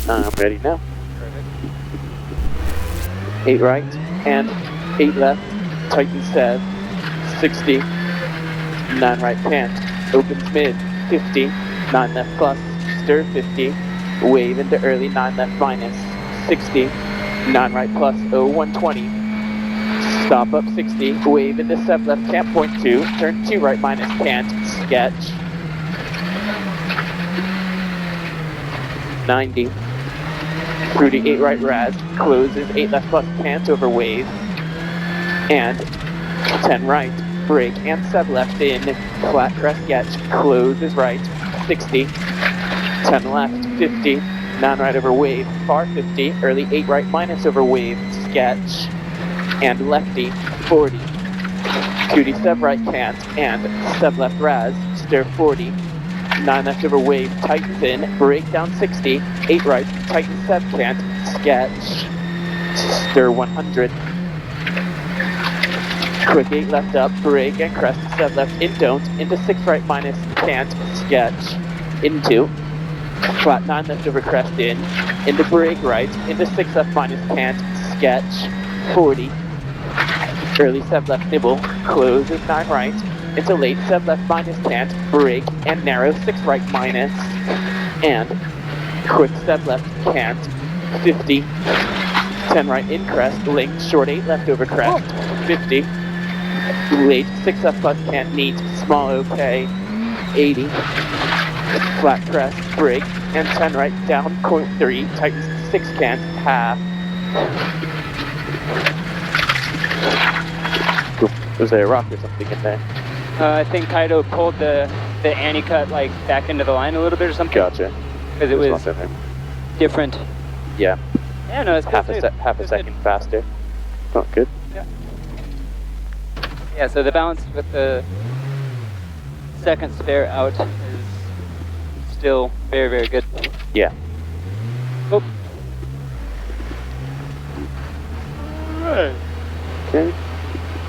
I'm ready now. Perfect. 8 right and 8 left, tighten Sev, 60, 9 right can't, opens mid, 50, 9 left plus, stir 50, wave into early, 9 left minus, 60, 9 right plus, 120, stop up 60, wave into Sev left can't, point 2, turn 2 right minus can't, sketch, 90, Fruity 8 right raz, closes 8 left plus can't over wave, and 10 right, brake and Sev left in, flat crest sketch, closes right, 60, 10 left, 50, 9 right over wave, far 50, early 8 right minus over wave, sketch, and lefty, 40, 2D Sev right can't, and Sev left raz, stir 40, 9 left over wave, tightens in, brake down 60, 8 right, tighten Sev can't, sketch, stir 100, quick 8 left up, brake and crest, Sev left in don't, into 6 right minus, can't, sketch, into, flat 9 left over crest in, into brake right, into 6 left minus, can't, sketch, 40, early Sev left nibble, closes 9 right, into late Sev left minus can't, brake and narrow 6 right minus, and quick Sev left can't, 50, 10 right in crest, link, short 8 left over crest, 50, late 6 left plus can't meet, small okay, 80, flat crest, brake, and 10 right down, point 3, tightens 6 can't, half. Was there a rock or something in there? I think Kaido pulled the anti-cut like back into the line a little bit or something. Gotcha. Because it was different. Yeah. Yeah, no, it's half a second faster. Oh, good. Yeah. Yeah, so the balance with the second spare out is still very, very good. Yeah. Oh. Alright. Okay.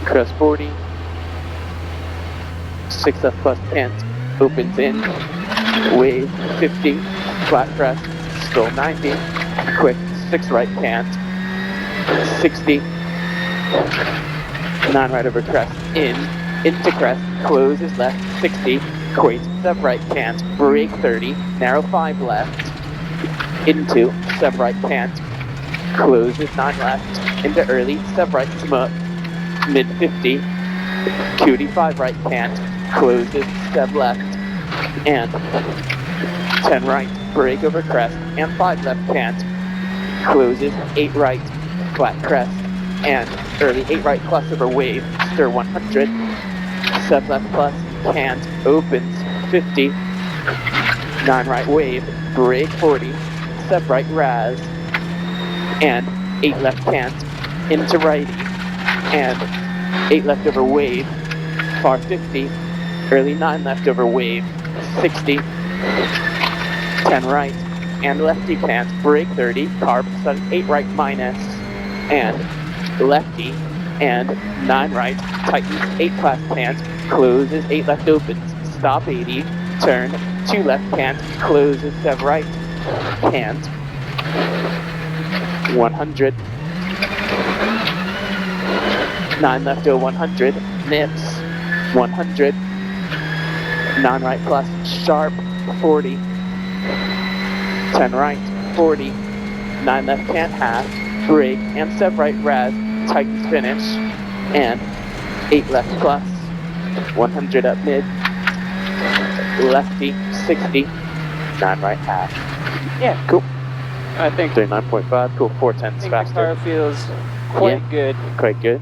Crest 40. 6 left plus can't. Opens in. Wave 50. Flat crest. Still 90. Quick 6 right can't. 60. 9 right over crest. In. Into crest. Closes left. 60. Quait. Sev right can't. Brake 30. Narrow 5 left. Into. Sev right can't. Closes 9 left. Into early. Sev right smoke. Mid 50. Cutie 5 right can't. Closes. Sev left. And 10 right. Brake over crest. And 5 left can't. Closes 8 right. Flat crest. And early 8 right plus over wave. Stir 100. Sev left plus can't. Opens 50. 9 right wave. Brake 40. Sev right raz. And 8 left can't. Into righty. And 8 left over wave. Far 50. Early 9 left over wave. 60. 10 right. And lefty can't. Brake 30. Carb sudden 8 right minus. And lefty. And 9 right. Tightens 8 class can't. Closes 8 left opens. Stop 80. Turn 2 left can't. Closes Sev right. Can't. 100. 9 left 100. Nips. 100. 9 right plus. Sharp. 40. 10 right. 40. 9 left can't half. Brake and Sev right raz. Tightens finish. And 8 left plus. 100 up mid. Lefty. 60. 9 right half. Yeah. Cool. I think 39.5. Cool. 410s the faster. car feels quite good. Quite good.